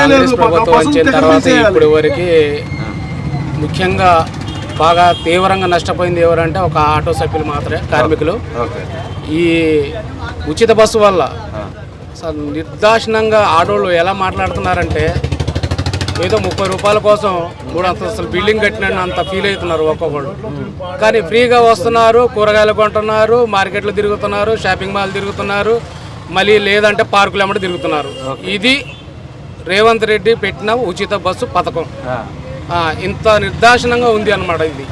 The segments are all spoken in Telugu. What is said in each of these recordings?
కాంగ్రెస్ ప్రభుత్వం వచ్చిన తర్వాత ఇప్పటి వరకు ముఖ్యంగా బాగా తీవ్రంగా నష్టపోయింది ఎవరంటే ఒక ఆటో సభ్యులు మాత్రమే, కార్మికులు. ఈ ఉచిత బస్సు వల్ల నిర్దాక్షిణంగా ఆడోళ్ళు ఎలా మాట్లాడుతున్నారంటే ఏదో 30 రూపాయల కోసం 3 అంతస్తులు బిల్డింగ్ కట్టినట్టు అంత ఫీల్ అవుతున్నారు ఒక్కొక్కళ్ళు. కానీ ఫ్రీగా వస్తున్నారు, కూరగాయలు కొంటున్నారు, మార్కెట్లు తిరుగుతున్నారు, షాపింగ్ మాల్ తిరుగుతున్నారు, మళ్ళీ లేదంటే పార్కులు ఎమ్మటి తిరుగుతున్నారు. ఇది రేవంత్ రెడ్డి పెట్టిన ఉచిత బస్సు పథకం. ఇంత నిర్దాక్షిణంగా ఉంది అన్నమాట. ఇది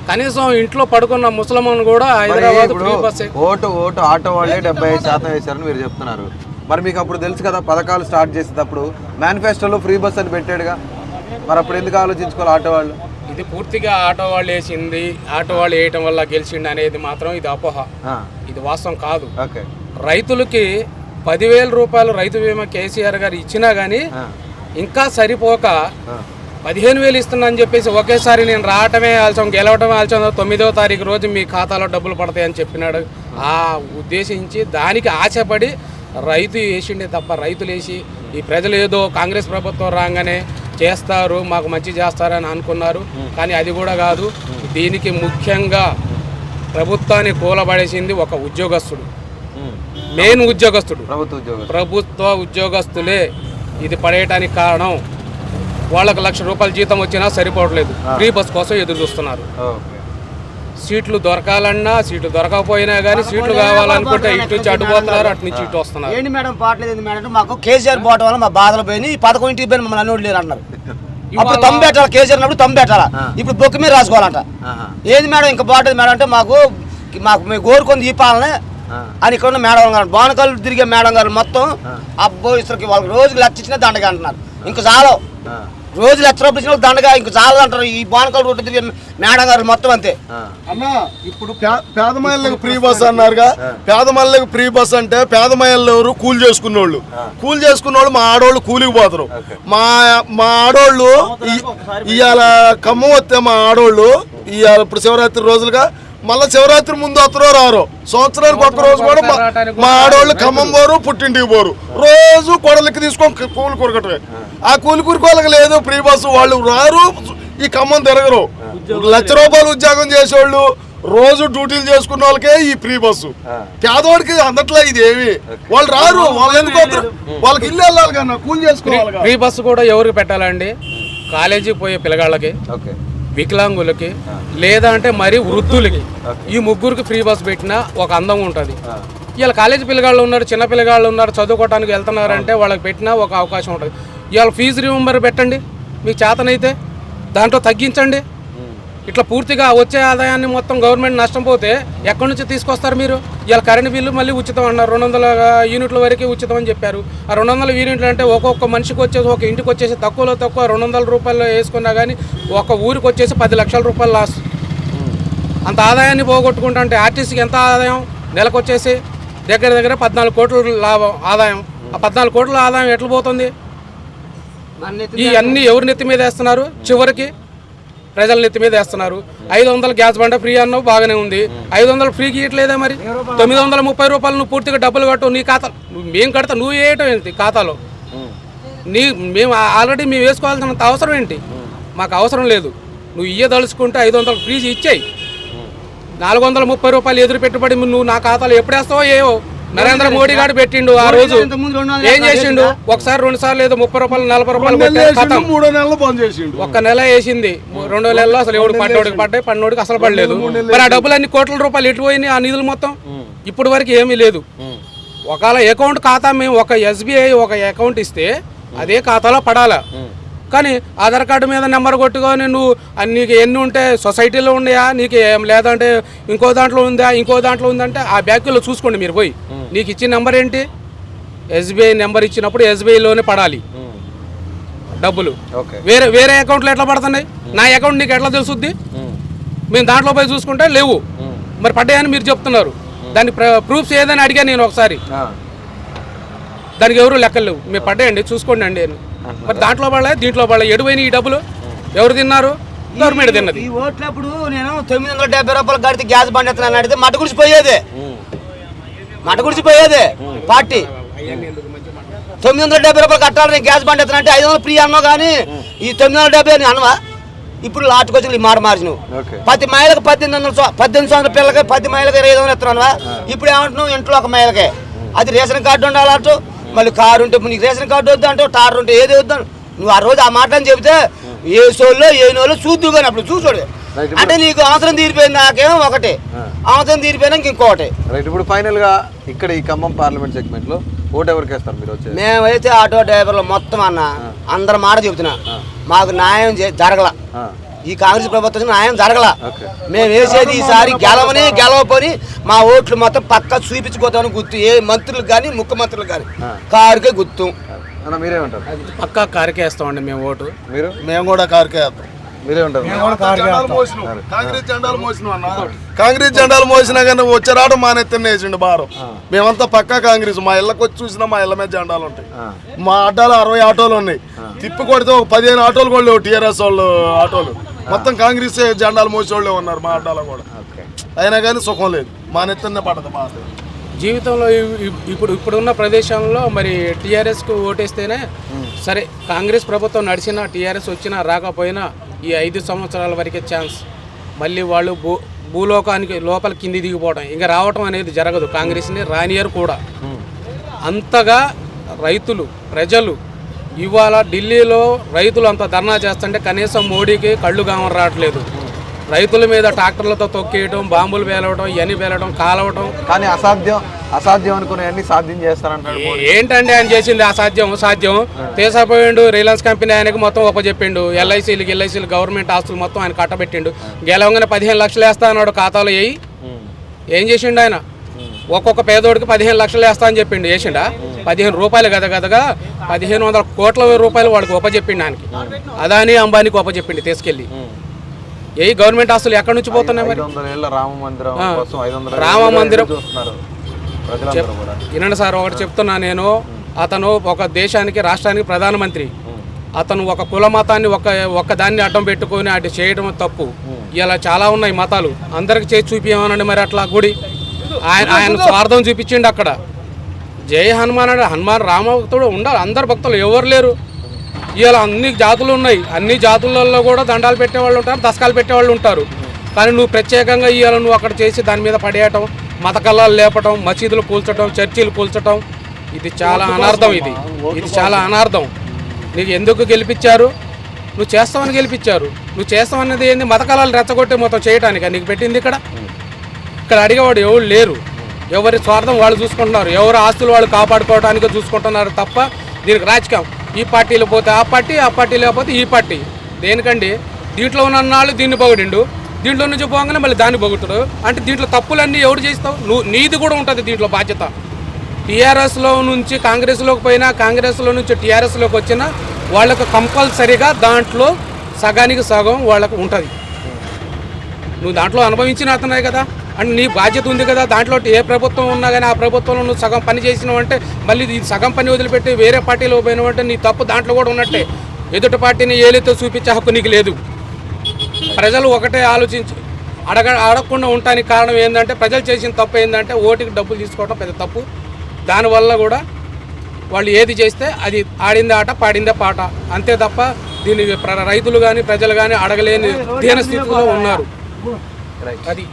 కనీసం ఇంట్లో పడుకున్న ముసలమాన్ కూడా Hyderabad free bus. Vote auto వాళ్ళే 75% వేశారని మీరు చెప్తున్నారు. మరి మీకు అప్పుడు తెలుసు కదా పథకాలు స్టార్ట్ చేసేటప్పుడు మేనిఫెస్టోలో ఫ్రీ బస్ అని పెట్టాడుగా, మరి అప్పుడు ఎందుకు ఆలోచించుకోవాలి ఆటో వాళ్ళు? ఇది పూర్తిగా ఆటో వాళ్ళు వేసింది, ఆటో వాళ్ళు వేయటం వల్ల గెలిచింది అనేది మాత్రం ఇది అపోహ, ఇది వాస్తవం కాదు. రైతులకి 10,000 రూపాయలు రైతు బీమా కేసీఆర్ గారు ఇచ్చినా కానీ ఇంకా సరిపోక 15,000 ఇస్తున్నా అని చెప్పేసి ఒకేసారి నేను రావటమే ఆలస్యం, గెలవటమే ఆలస్యం, 9వ తారీఖు రోజు మీ ఖాతాలో డబ్బులు పడతాయని చెప్పినాడు. ఆ ఉద్దేశించి దానికి ఆశపడి రైతు వేసిండే తప్ప రైతులు వేసి ఈ ప్రజలు ఏదో కాంగ్రెస్ ప్రభుత్వం రాగానే చేస్తారు, మాకు మంచి చేస్తారని అనుకున్నారు. కానీ అది కూడా కాదు. దీనికి ముఖ్యంగా ప్రభుత్వాన్ని కూలబడేసింది ఒక ఉద్యోగస్తుడు, మెయిన్ ఉద్యోగస్తుడు, ప్రభుత్వ ఉద్యోగస్తులే ఇది పడేయటానికి కారణం. వాళ్ళకు ₹1,00,000 జీతం వచ్చినా సరిపోవట్లేదు, ఫ్రీ బస్ కోసం ఎదురు చూస్తున్నారు. సీట్లు దొరకాలన్నా సీట్లు దొరకకపోయినా కానీ సీట్లు కావాలనుకుంటే ఇటు నుంచి అడ్డుపోతున్నారు, అటు నుంచి ఇటు వస్తున్నారు. ఏంటి మేడం పాటలేదు మేడం, మాకు కేసీఆర్ పోవటం వల్ల మా బాధలు పోయి ఈ పథకం ఇంటికి పోయి మమ్మల్ని అన్నోడు లేరు అన్నారు. అప్పుడు తమ్ము పెట్టాలి, కేసీఆర్ అన్నప్పుడు తమ్ము పెట్టాలా, ఇప్పుడు బొక్కు మీద రాసుకోవాలంట. ఏది మేడం ఇంకా బాగుంటుంది మేడం అంటే మాకు మేము కోరుకుంది ఈ పాలనే అని ఇక్కడ ఉన్న మేడం గారు, బానకాలు తిరిగే మేడం గారు మొత్తం అబ్బో ఇసరికి వాళ్ళకి రోజుకి లక్ష ఇచ్చినా దండగా అంటున్నారు. ఇంక చాలు, రోజు ₹1,00,000 ఇచ్చిన దండగా ఇంక చాలు అంటారు ఈ బానకాలు రోడ్డు తిరిగే మేడం గారు మొత్తం అంతే. అన్న ఇప్పుడు పేద మహిళలకు ఫ్రీ బస్ అన్నారుగా, పేద మహిళలకు ఫ్రీ బస్ అంటే పేద మహిళలు ఎవరు? కూలి చేసుకున్నోళ్ళు మా ఆడోళ్ళు కూలికి పోతారు. మా ఆడోళ్ళు ఇవాళ ఖమ్మం వస్తే మా ఆడోళ్ళు ఇవాళ ఇప్పుడు శివరాత్రి రోజులుగా మళ్ళీ శివరాత్రి ముందు అతరో రారు, సంవత్సరానికి ఒక్క రోజు కూడా మా ఆడవాళ్ళు ఖమ్మం పోరు, పుట్టింటికి పోరు, రోజు కొడలకి తీసుకొని కూలి కొరకటమే. ఆ కూలి కూరుకోళ్ళకి లేదు ఫ్రీ బస్సు, వాళ్ళు రారు, ఈ ఖమ్మం తిరగరు. ₹1,00,000 ఉద్యోగం చేసేవాళ్ళు రోజు డ్యూటీలు చేసుకున్న వాళ్ళకే ఈ ఫ్రీ బస్సు. పేదవాడికి అందట్లే ఇది ఏమి, వాళ్ళు రారు, వాళ్ళు ఎందుకు వస్తారు? వాళ్ళకి ఇల్లు వెళ్ళాలి కన్నా కూలి చేసుకోవాలి. ఫ్రీ బస్సు కూడా ఎవరికి పెట్టాలండి? కాలేజీకి పోయే పిల్లగాళ్ళకి, వికలాంగులకి, లేదా అంటే మరి వృద్ధులకి, ఈ ముగ్గురికి ఫ్రీ బస్ పెట్టినా ఒక అందం ఉంటుంది. ఇవాళ కాలేజీ పిల్లగాళ్ళు ఉన్నారు, చిన్న పిల్లగాళ్ళు ఉన్నారు, చదువుకోవడానికి వెళ్తున్నారంటే వాళ్ళకి పెట్టినా ఒక అవకాశం ఉంటుంది. ఇవాళ ఫీజు రిమెంబర్ పెట్టండి, మీకు చేతనైతే దాంట్లో తగ్గించండి. ఇట్లా పూర్తిగా వచ్చే ఆదాయాన్ని మొత్తం గవర్నమెంట్ నష్టం పోతే ఎక్కడి నుంచి తీసుకొస్తారు మీరు? ఇవాళ కరెంట్ బిల్లు మళ్ళీ ఉచితం అన్నారు, 200 యూనిట్ల వరకు ఉచితం అని చెప్పారు. ఆ 200 యూనిట్లు అంటే ఒక్కొక్క మనిషికి వచ్చేసి ఒక ఇంటికి వచ్చేసి తక్కువలో తక్కువ ₹200 వేసుకున్నా కానీ ఒక ఊరికి వచ్చేసి ₹10,00,000 లాస్. అంత ఆదాయాన్ని పోగొట్టుకుంటా అంటే ఆర్టీసీకి ఎంత ఆదాయం? నెలకు వచ్చేసి దగ్గర 14 కోట్ల లాభం ఆదాయం. ఆ 14 కోట్ల ఆదాయం ఎట్లా పోతుంది? ఈ అన్నీ ఎవరి నెత్తి మీద వేస్తున్నారు? చివరికి ప్రజల నెత్తి మీద వేస్తున్నారు. 500 గ్యాస్ బండ ఫ్రీ అన్నావు, బాగానే ఉంది. 500 ఫ్రీకి ఇవ్వట్లేదా? మరి ₹930 నువ్వు పూర్తిగా డబ్బులు కట్టు నీ ఖాతా. మేము కడతా, నువ్వు వేయటం ఏంటి ఖాతాలో? మేము ఆల్రెడీ మేము వేసుకోవాల్సినంత అవసరం ఏంటి? మాకు అవసరం లేదు. నువ్వు ఇయ్యదలుచుకుంటే 500 ఫ్రీ ఇచ్చేయి. ₹430 ఎదురు పెట్టుబడి నువ్వు నా ఖాతాలో ఎప్పుడు వేస్తావో ఏవో. నరేంద్ర మోడీ గారు పెట్టిండు ఆ రోజు, ఏం చేసిండు? ఒకసారి 2 సార్లు ఏదో ₹30 ₹40 ఒక్క నెల వేసింది. 2 నెలల్లో అసలు ఎవడు పడ్డోడికి పడ్డాయి, పన్నోడికి అసలు పడలేదు. మరి ఆ డబ్బులన్నీ ₹1,00,000 ఎటు పోయినాయి? ఆ నిధులు మొత్తం ఇప్పటి వరకు ఏమీ లేదు. ఒకవేళ అకౌంట్ ఖాతా మేము ఒక SBI ఒక అకౌంట్ ఇస్తే అదే ఖాతాలో పడాలా. కానీ ఆధార్ కార్డు మీద నెంబర్ కొట్టుకొని నువ్వు నీకు ఎన్ని ఉంటే సొసైటీలో ఉన్నాయా, నీకు లేదంటే ఇంకో దాంట్లో ఉందంటే ఆ బ్యాంకులో చూసుకోండి మీరు పోయి. నీకు ఇచ్చిన నెంబర్ ఏంటి? SBI నెంబర్ ఇచ్చినప్పుడు SBIలోనే పడాలి డబ్బులు. వేరే అకౌంట్లో ఎట్లా పడుతున్నాయి? నా అకౌంట్ నీకు ఎట్లా తెలుసుద్ది? మేము దాంట్లో పోయి చూసుకుంటే లేవు, మరి పడ్డాయని మీరు చెప్తున్నారు. దానికి ప్రూఫ్స్ ఏదైనా అడిగా నేను ఒకసారి, దానికి ఎవరు లెక్కలు లేవు. మీరు పడ్డాయండి చూసుకోండి అండి. మరి దాంట్లో పడలే, దీంట్లో పడలే. ఎడువైన ఈ డబ్బులు ఎవరు తిన్నారు? గవర్నమెంట్ తిన్నది. ఈ ఓట్లప్పుడు నేను ₹970 కడితే గ్యాస్ బండి ఎత్తున్నాను అడిగితే మట్ట గుడిచిపోయేదే పార్టీ. రూపాయలు కట్టాలి నేను గ్యాస్ బండి ఎత్తానంటే 500 ఫ్రీ అన్నావు కానీ ఈ 970 అని అనవా ఇప్పుడు లాట్కి వచ్చి ఈ మాట మార్చి నువ్వు 10 మైళ్ళకి 18 సంవత్సరాల పిల్లలకి 10 మైళ్ళకి 500 ఎత్తున్నావా ఇప్పుడు ఏమంటున్నావు ఇంట్లో ఒక మైలకే అది రేషన్ కార్డు ఉండాలంటూ మళ్ళీ కారు ఉంటే నీకు రేషన్ కార్డు వద్దు అంటావు టార్ ఉంటే ఏది వద్దు నువ్వు ఆ రోజు ఆ మాటని చెబితే ఏ సోల్లో ఏ నోళ్ళు చూద్దు కానీ అప్పుడు చూసాడు అంటే నీకు అవసరం తీరిపోయింది నాకేమో ఒకటి అవసరం తీరిపోయినా ఇంకొకటి రైట్. ఇప్పుడు ఫైనల్ గా ఇక్కడ ఈ ఖమ్మం పార్లమెంట్ సెగ్మెంట్ లో ఓటు ఎవరికి వేస్తారు మీరు వచ్చి? మేమైతే ఆటో డ్రైవర్లు మొత్తం అన్న అందరి మాట చెబుతున్నా మాకు న్యాయం జరగల ఈ కాంగ్రెస్ ప్రభుత్వం న్యాయం జరగల మేము వేసేది ఈసారి గెలవపోని మా ఓట్లు మొత్తం పక్క చూపించుకోతామని గుర్తు ఏ మంత్రులకు కానీ ముఖ్యమంత్రులకు కానీ కారుకే గుర్తు. మీరేమంటారు? పక్కా కారుకే వేస్తామండి మేము ఓటు. మేము కూడా కారుకే వేస్తాం. మీరేమంటారు? కాంగ్రెస్ జెండాలు మోసినా కానీ వచ్చారాడు మానెత్తనే వేసిండు భారం. మేమంతా పక్కా కాంగ్రెస్. మా ఇళ్ళకి వచ్చి చూసినా మా ఇళ్ళ మీద జెండాలు ఉంటాయి. మా ఆటోలు 60 ఆటోలు ఉన్నాయి. తిప్పి కొడితే ఒక 15 ఆటోలు కూడా లేవు. టీఆర్ఎస్ వాళ్ళు ఆటోలు మొత్తం కాంగ్రెస్ జెండాలు మోసేవాళ్ళే ఉన్నారు మా ఆటోలో కూడా. అయినా కానీ సుఖం లేదు. మానెత్తనే పడదు బాధ జీవితంలో. ఇప్పుడున్న ప్రదేశంలో మరి టీఆర్ఎస్కు ఓటేస్తేనే సరే, కాంగ్రెస్ ప్రభుత్వం నడిచినా టీఆర్ఎస్ వచ్చినా రాకపోయినా ఈ 5 సంవత్సరాల వరకే ఛాన్స్. మళ్ళీ వాళ్ళు భూలోకానికి లోపల కింది దిగిపోవడం ఇంకా రావటం అనేది జరగదు. కాంగ్రెస్ని రానియర్ కూడా. అంతగా రైతులు ప్రజలు ఇవాళ ఢిల్లీలో రైతులు అంత ధర్నా చేస్తుంటే కనీసం మోడీకి కళ్ళు గామం రావట్లేదు. రైతుల మీద ట్రాక్టర్లతో తొక్కేయడం, బాంబులు పేలవడం, ఇవన్నీ పేలవడం, కాలవడం. కానీ అసాధ్యం అనుకునే సాధ్యం చేస్తారంటారు. ఏంటండి ఆయన చేసింది సాధ్యం తీసపోయిండు. రిలయన్స్ కంపెనీ ఆయనకు మొత్తం ఒప్పచెప్పిండు. ఎల్ఐసీలు గవర్నమెంట్ ఆస్తులు మొత్తం ఆయన కట్టబెట్టిండు. గెలవగానే 15 లక్షలు వేస్తా అన్నాడు ఖాతాలో. ఏం చేసిండు ఆయన? ఒక్కొక్క పేదోడికి 15 లక్షలు వేస్తా అని చెప్పిండు. వేసిండా? 15 రూపాయలు గదగదగా 1500 కోట్ల రూపాయలు వాడికి ఒప్పచెప్పిండు. ఆయనకి అదాని అంబానీకి ఒప్పచెప్పిండు తీసుకెళ్ళి. ఏ గవర్నమెంట్ ఆస్తులు ఎక్కడి నుంచి పోతున్నాయి? మరి రామ మందిరం వినండి సార్, ఒకటి చెప్తున్నా నేను. అతను ఒక దేశానికి రాష్ట్రానికి ప్రధానమంత్రి. అతను ఒక కుల మతాన్ని ఒక్క దాన్ని అడ్డం పెట్టుకొని అటు చేయడం తప్పు. ఇలా చాలా ఉన్నాయి మతాలు, అందరికి చేసి చూపించమనండి. మరి అట్లా గుడి ఆయన స్వార్థం చూపించిండు అక్కడ. జై హనుమాన్ అంటే హనుమాన్ రామభక్తుడు ఉండాలి. అందరు భక్తులు ఎవరు లేరు. ఇలా అన్ని జాతులు ఉన్నాయి. అన్ని జాతులలో కూడా దండాలు పెట్టేవాళ్ళు ఉంటారు, దశకాలు పెట్టేవాళ్ళు ఉంటారు. కానీ నువ్వు ప్రత్యేకంగా ఇవాళ నువ్వు అక్కడ చేసి దాని మీద పడేయటం, మత కల్లాలు లేపటం, మసీదులు కూల్చటం, చర్చీలు కూల్చటం, ఇది చాలా అనార్థం. ఇది చాలా అనార్థం. నీకు ఎందుకు గెలిపించారు? నువ్వు చేస్తావని గెలిపించారు. నువ్వు చేస్తావన్నది ఏంది? మత కళాలు రెచ్చగొట్టి మొత్తం చేయటానికి నీకు పెట్టింది. ఇక్కడ అడిగేవాడు ఎవరు లేరు. ఎవరి స్వార్థం వాళ్ళు చూసుకుంటున్నారు. ఎవరి ఆస్తులు వాళ్ళు కాపాడుకోవడానికి చూసుకుంటున్నారు తప్ప దీనికి రాజకీయం. ఈ పార్టీలో పోతే ఆ పార్టీ, ఆ పార్టీ లేకపోతే ఈ పార్టీ. దేనికండి? దీంట్లో ఉన్న నాళ్ళు దీన్ని పొగిడిండు, దీంట్లో నుంచి పోగానే మళ్ళీ దాన్ని పొగుతుడు. అంటే దీంట్లో తప్పులన్నీ ఎవరు చేస్తావు? నీది కూడా ఉంటుంది దీంట్లో బాధ్యత. టీఆర్ఎస్లో నుంచి కాంగ్రెస్లోకి పోయినా, కాంగ్రెస్లో నుంచి టీఆర్ఎస్లోకి వచ్చినా వాళ్ళకు కంపల్సరీగా దాంట్లో సగానికి సగం వాళ్ళకు ఉంటుంది. నువ్వు దాంట్లో అనుభవించిన అతనే కదా, అంటే నీ బాధ్యత ఉంది కదా. దాంట్లో ఏ ప్రభుత్వం ఉన్నా కానీ ఆ ప్రభుత్వంలో నువ్వు సగం పని చేసినావు అంటే మళ్ళీ ఈ సగం పని వదిలిపెట్టి వేరే పార్టీలో పోయినావు అంటే నీ తప్పు దాంట్లో కూడా ఉన్నట్టే. ఎదుటి పార్టీని ఏలితో చూపించే హక్కు నీకు లేదు. ప్రజలు ఒకటే ఆలోచించి అడగకుండా ఉండటానికి కారణం ఏంటంటే, ప్రజలు చేసిన తప్పు ఏంటంటే ఓటుకి డబ్బులు తీసుకోవడం పెద్ద తప్పు. దానివల్ల కూడా వాళ్ళు ఏది చేస్తే అది ఆడిందే ఆట, పాడిందే పాట, అంతే తప్ప దీన్ని రైతులు కానీ ప్రజలు కానీ అడగలేని దీన స్థితిలో ఉన్నారు. అది